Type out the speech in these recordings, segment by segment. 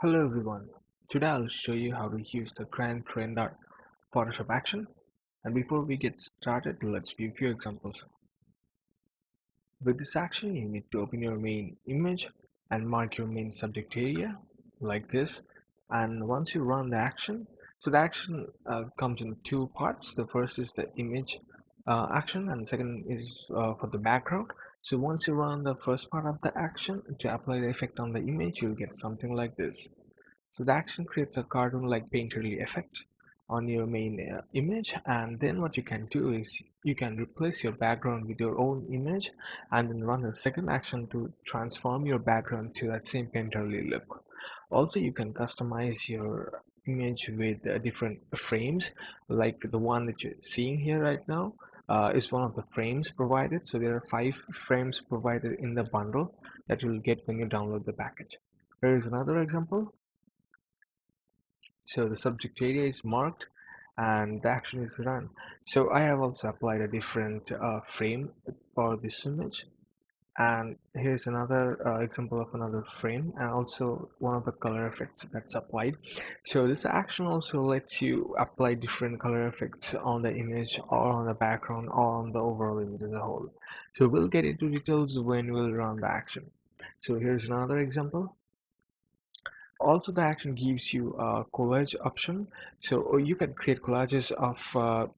Hello everyone, today I'll show you how to use the Grand Render Photoshop action. And before we get started, let's view a few examples. With this action, you need to open your main image and mark your main subject area like this. And once you run the action, the action comes in two parts. The first is the image action, and the second is for the background. So once you run the first part of the action to apply the effect on the image, you'll get something like this. So the action creates a cartoon-like painterly effect on your main image, and then what you can do is you can replace your background with your own image and then run a second action to transform your background to that same painterly look. Also, you can customize your image with different frames, like the one that you're seeing here right now. Is one of the frames provided. So there are 5 frames provided in the bundle that you'll get when you download the package. Here is another example. So the subject area is marked and the action is run. So I have also applied a different frame for this image, and here's another example of another frame and also one of the color effects that's applied. So this action also lets you apply different color effects on the image or on the background or on the overall image as a whole. So we'll get into details when we'll run the action. So here's another example. Also, the action gives you a collage option, so you can create collages of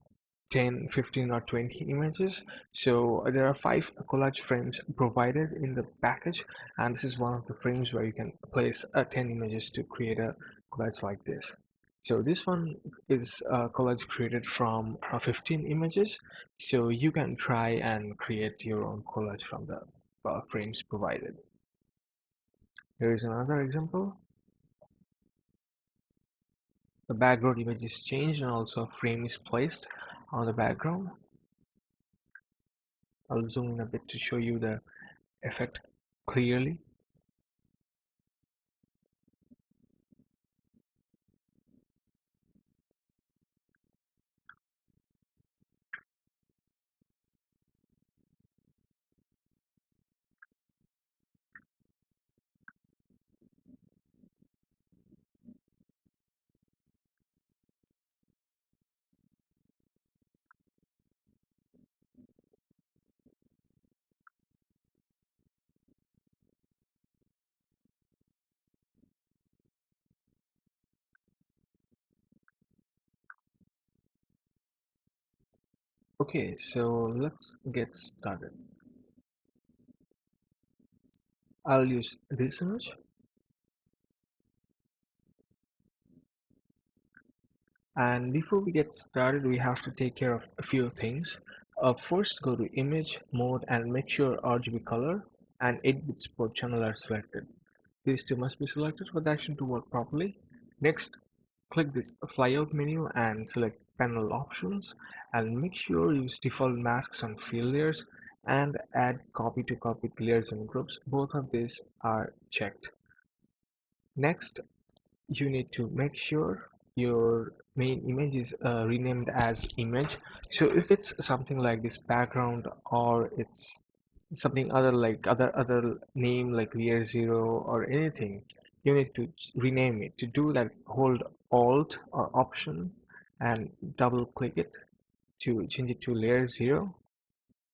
10, 15 or 20 images. So there are 5 collage frames provided in the package, and this is one of the frames where you can place 10 images to create a collage like this. So this one is a collage created from 15 images, so you can try and create your own collage from the frames provided. Here is another example. The background image is changed and also a frame is placed on the background. I'll zoom in a bit to show you the effect clearly. Okay, so let's get started. I'll use this image, and before we get started we have to take care of a few things. First, go to image mode and make sure RGB color and 8-bit support channel are selected. These two must be selected for the action to work properly. Next, click this flyout menu and select panel options, and make sure you use default masks and fill layers and add copy to copy layers and groups. Both of these are checked. Next, you need to make sure your main image is renamed as image. So if it's something like this background, or it's something other like other name like layer 0 or anything, you need to rename it. To do that, hold alt or option and double click it to change it to layer 0,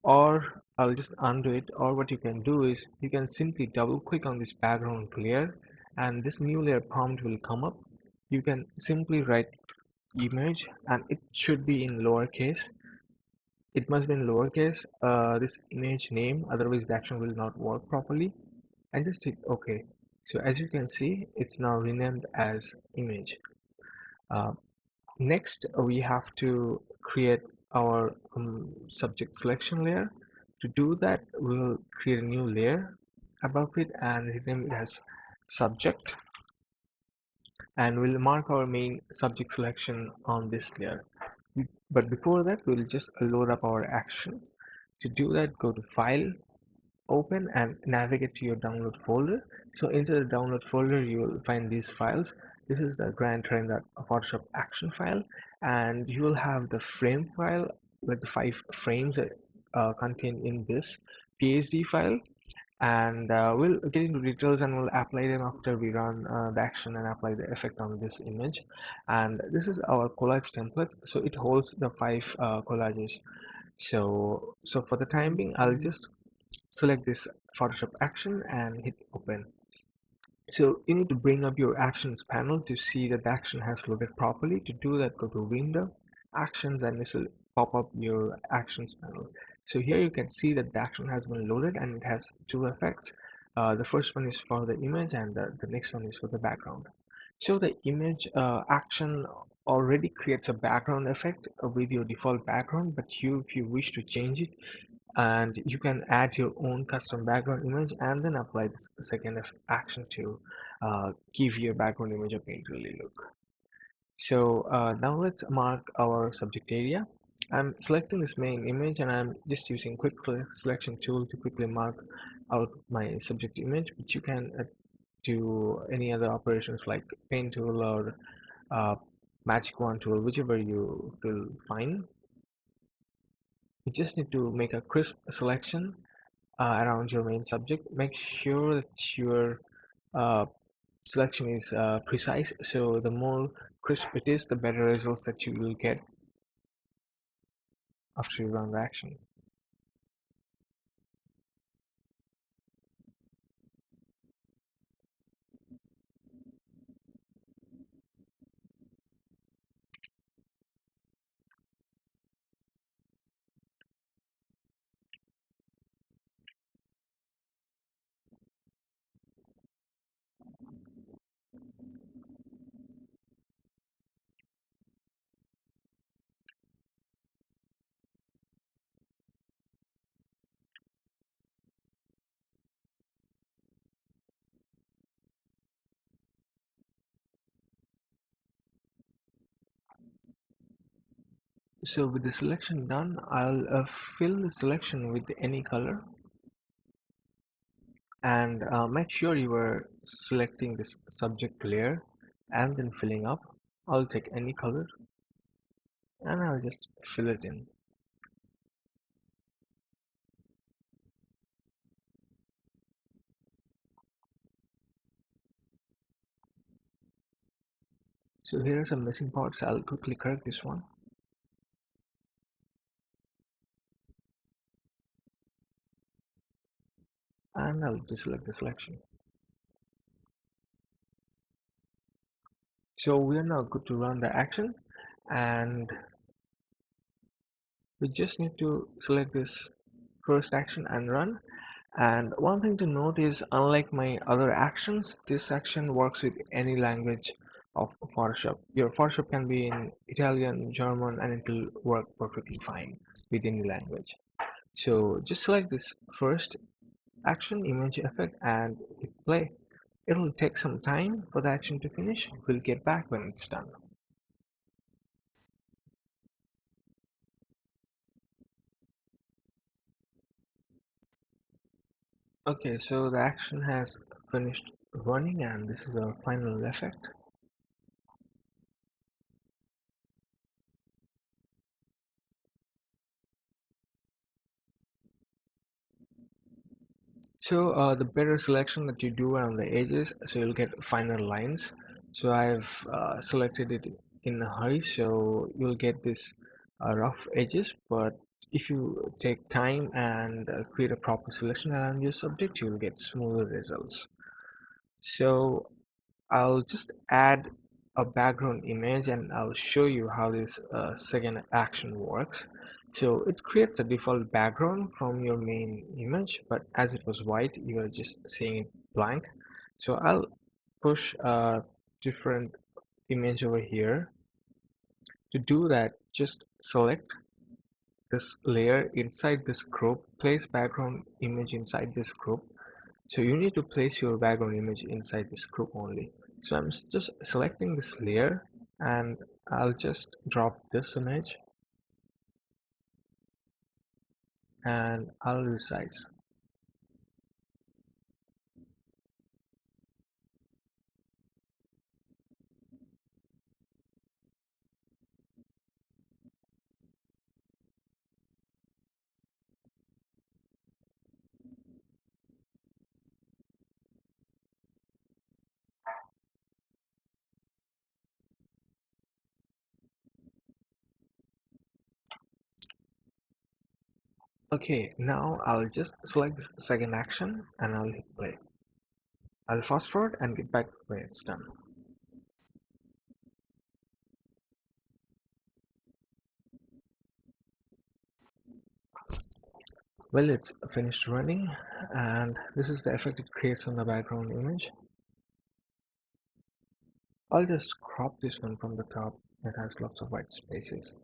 or I'll just undo it. Or what you can do is you can simply double click on this background layer and this new layer prompt will come up. You can simply write image and it should be in lowercase. It must be in lowercase, this image name, otherwise the action will not work properly, and just hit OK. So as you can see, it's now renamed as image. uh, Next, we have to create our subject selection layer. To do that, we'll create a new layer above it and rename it as subject, and we'll mark our main subject selection on this layer. But before that, we'll just load up our actions. To do that, go to File, Open, and navigate to your download folder. So into the download folder, you will find these files. This is the Grand Render Photoshop action file, and you will have the frame file, like the 5 frames that contained in this PSD file. and we'll get into details and we'll apply them after we run the action and apply the effect on this image. And this is our collage template, so it holds the five collages. So for the time being, I'll just select this Photoshop action and hit open. So you need to bring up your actions panel to see that the action has loaded properly. To do that, go to window, actions, and this will pop up your actions panel. So here you can see that the action has been loaded and it has two effects. The first one is for the image and the next one is for the background. So the image action already creates a background effect with your default background, but if you wish to change it, and you can add your own custom background image and then apply this second action to give your background image a painterly look. So now let's mark our subject area. I'm selecting this main image and I'm just using quick selection tool to quickly mark out my subject image, but you can do any other operations like pen tool or uh, magic wand tool, whichever you feel fine. You just need to make a crisp selection around your main subject. Make sure that your uh, selection is precise, so the more crisp it is, the better results that you will get after you run the action. So with the selection done, I'll fill the selection with any color, and make sure you are selecting this subject layer and then filling up. I'll take any color and I'll just fill it in. So here are some missing parts. I'll quickly correct this one and I'll deselect the selection. So we are now good to run the action, and we just need to select this first action and run. And one thing to note is, unlike my other actions, this action works with any language of Photoshop. Your Photoshop can be in Italian, German, and it will work perfectly fine with any language. So just select this first action image effect and hit play. It'll take some time for the action to finish. We'll get back when it's done. Okay, so the action has finished running and this is our final effect. So the better selection that you do around the edges, so you'll get finer lines. So I've selected it in a hurry, so you'll get this rough edges. But if you take time and create a proper selection around your subject, you'll get smoother results. So I'll just add a background image and I'll show you how this second action works. So it creates a default background from your main image, but as it was white, you are just seeing it blank. So I'll push a different image over here. To do that, just select this layer inside this group, place background image inside this group. So you need to place your background image inside this group only. So I'm just selecting this layer and I'll just drop this image and I'll resize. Okay, now I'll just select this second action and I'll hit play. I'll fast forward and get back when it's done. Well, it's finished running, and this is the effect it creates on the background image. I'll just crop this one from the top. It has lots of white spaces.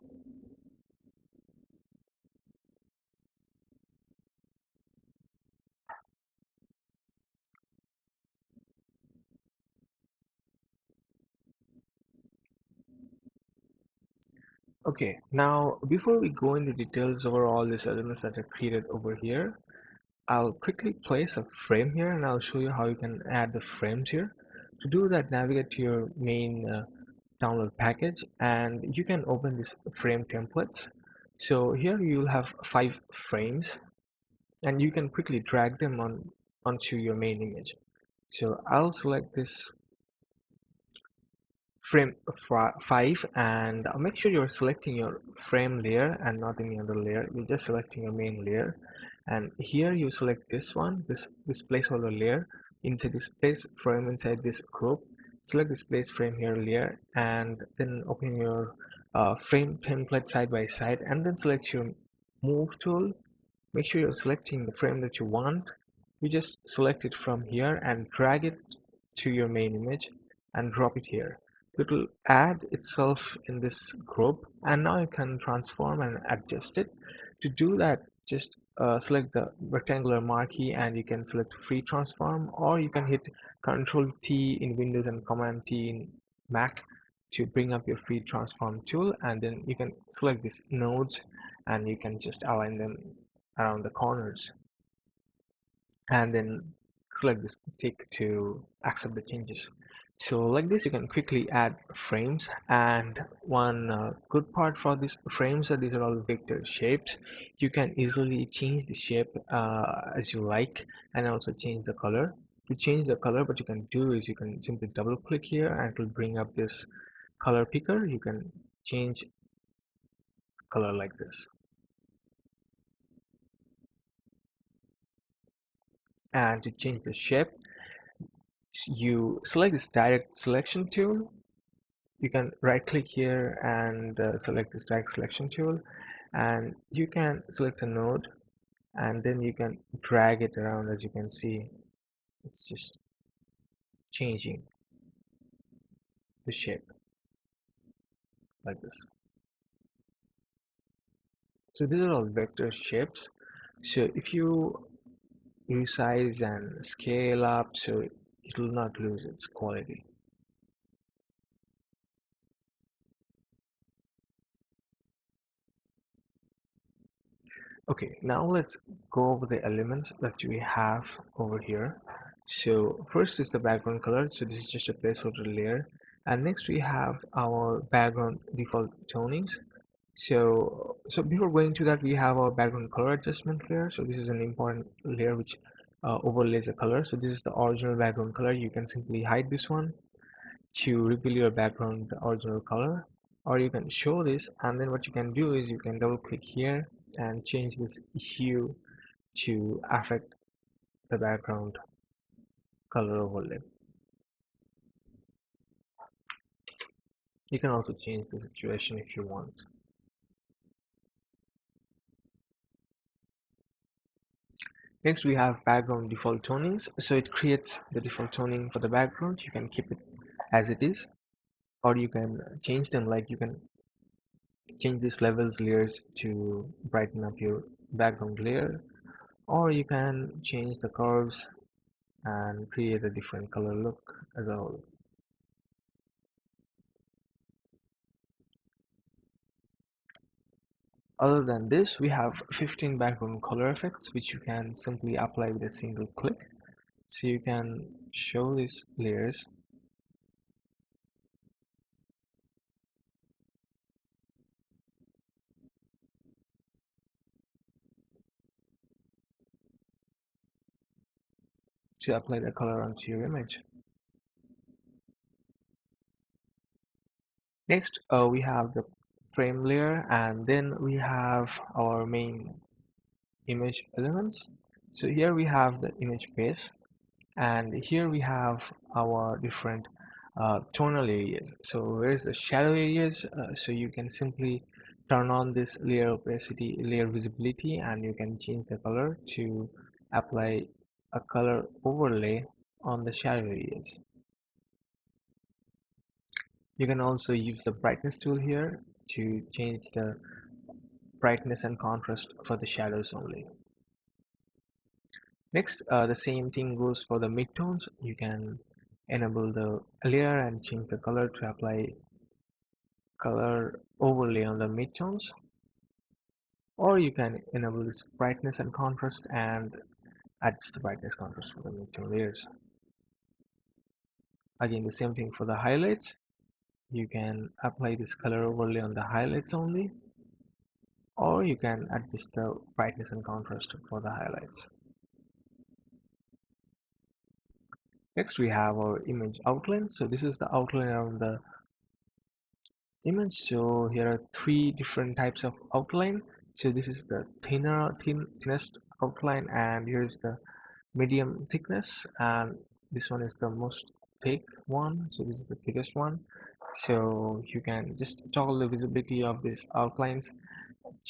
Okay, now before we go into details over all these elements that are created over here, I'll quickly place a frame here and I'll show you how you can add the frames here. To do that, navigate to your main download package and you can open this frame templates. So here you'll have 5 frames and you can quickly drag them onto your main image. So I'll select this frame 5 and make sure you're selecting your frame layer and not any other layer. You're just selecting your main layer, and here you select this one, this placeholder layer. Inside this place frame, inside this group, select this place frame here layer and then open your frame template side by side and then select your move tool. Make sure you're selecting the frame that you want. You just select it from here and drag it to your main image and drop it here. So it will add itself in this group, and now you can transform and adjust it. To do that, just select the rectangular marquee and you can select free transform, or you can hit Ctrl T in Windows and Command T in Mac to bring up your free transform tool, and then you can select these nodes and you can just align them around the corners and then select this tick to accept the changes. So like this you can quickly add frames, and one good part for these frames that these are all vector shapes. You can easily change the shape as you like, and also change the color. To change the color, what you can do is you can simply double click here and it will bring up this color picker. You can change color like this, and to change the shape you select this direct selection tool. You can right click here and select this direct selection tool, and you can select a node and then you can drag it around. As you can see, it's just changing the shape like this. So these are all vector shapes. So if you resize and scale up, so it will not lose its quality. Okay, now let's go over the elements that we have over here. So first is the background color. So this is just a placeholder layer. And next we have our background default tonings. So before going to that, we have our background color adjustment layer. So this is an important layer which overlays the color. So this is the original background color. You can simply hide this one to reveal your background original color, or you can show this, and then what you can do is you can double click here and change this hue to affect the background color overlay. You can also change the situation if you want. Next we have background default tonings. So it creates the default toning for the background. You can keep it as it is, or you can change them. Like you can change these levels layers to brighten up your background layer, or you can change the curves and create a different color look as a whole. Other than this, we have 15 background color effects which you can simply apply with a single click. So you can show these layers to apply the color onto your image. Next, we have the frame layer, and then we have our main image elements. So here we have the image base, and here we have our different tonal areas. So where's the shadow areas? So you can simply turn on this layer opacity, layer visibility, and you can change the color to apply a color overlay on the shadow areas. You can also use the brightness tool here to change the brightness and contrast for the shadows only. Next, the same thing goes for the midtones. You can enable the layer and change the color to apply color overlay on the midtones, or you can enable this brightness and contrast and adjust the brightness contrast for the midtone layers. Again, the same thing for the highlights. You can apply this color overlay on the highlights only, or you can adjust the brightness and contrast for the highlights. Next, we have our image outline. So this is the outline around the image. So here are three different types of outline. So this is the thinnest outline, and here is the medium thickness, and this one is the most thick one. So this is the thickest one. So you can just toggle the visibility of these outlines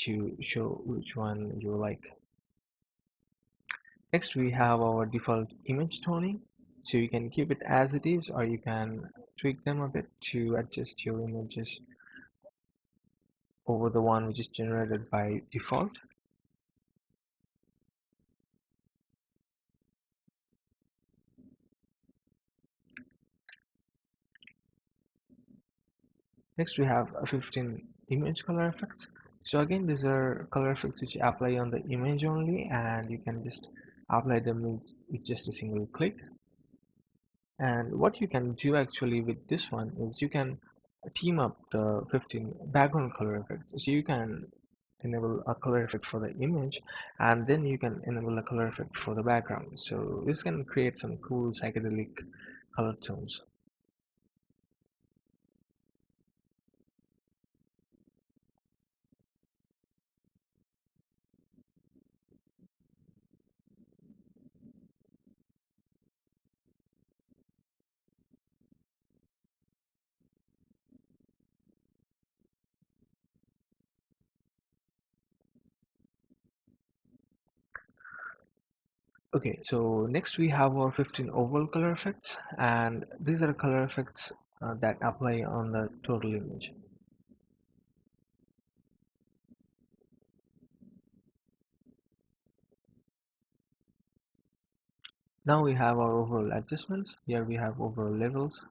to show which one you like. Next, we have our default image toning. So you can keep it as it is, or you can tweak them a bit to adjust your images over the one which is generated by default. Next, we have 15 image color effects. So again, these are color effects which apply on the image only, and you can just apply them with just a single click. And what you can do actually with this one is you can team up the 15 background color effects. So you can enable a color effect for the image, and then you can enable a color effect for the background. So this can create some cool psychedelic color tones. Okay, so next we have our 15 overall color effects, and these are color effects that apply on the total image. Now we have our overall adjustments. Here we have overall levels,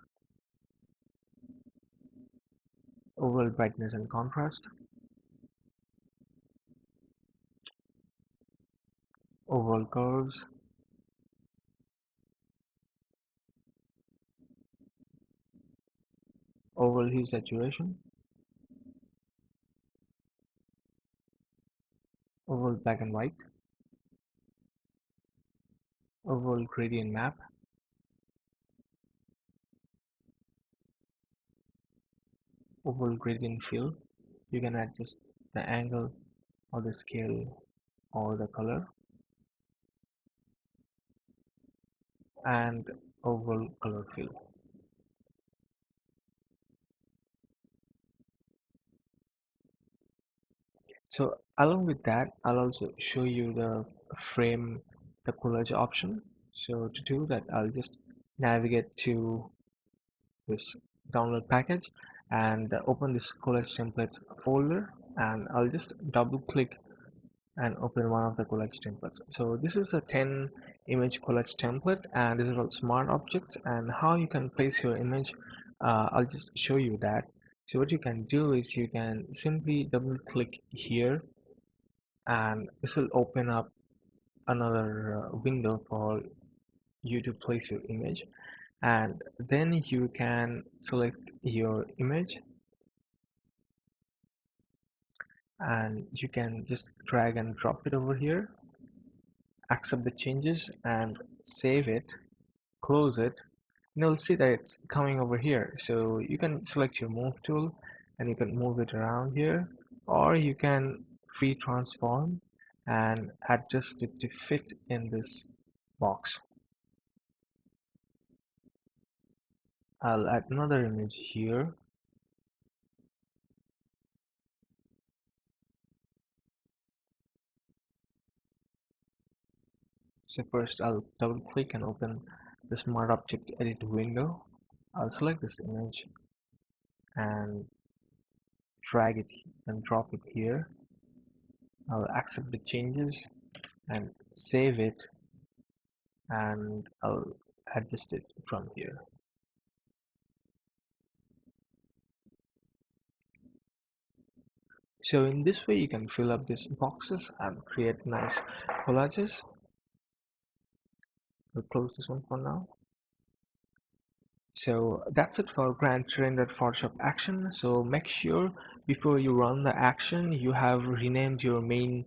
overall brightness and contrast, overall curves, overall hue saturation, overall black and white, overall gradient map, overall gradient fill. You can adjust the angle or the scale or the color, and overall color fill. So along with that, I'll also show you the frame the collage option. So to do that, I'll just navigate to this download package and open this collage templates folder, and I'll just double click and open one of the collage templates. So this is a 10 image collage template, and these are all smart objects, and how you can place your image, I'll just show you that. So what you can do is you can simply double click here, and this will open up another window for you to place your image, and then you can select your image, and you can just drag and drop it over here, accept the changes and save it, close it, and you'll see that it's coming over here. So you can select your move tool and you can move it around here, or you can free transform and adjust it to fit in this box. I'll add another image here. So first I'll double click and open the Smart Object Edit window. I'll select this image and drag it and drop it here. I'll accept the changes and save it, and I'll adjust it from here. So in this way you can fill up these boxes and create nice collages. We'll close this one for now. So that's it for Grant rendered Photoshop action. So make sure before you run the action you have renamed your main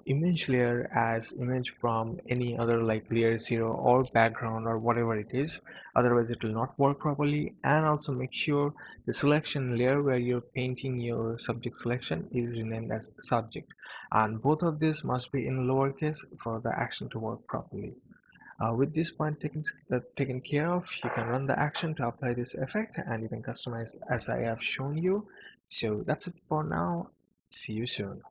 image layer as image from any other like layer 0 or background or whatever it is. Otherwise it will not work properly. And also make sure the selection layer where you're painting your subject selection is renamed as subject. And both of these must be in lowercase for the action to work properly. With this point taken care of, you can run the action to apply this effect and you can customize as I have shown you. So that's it for now. See you soon.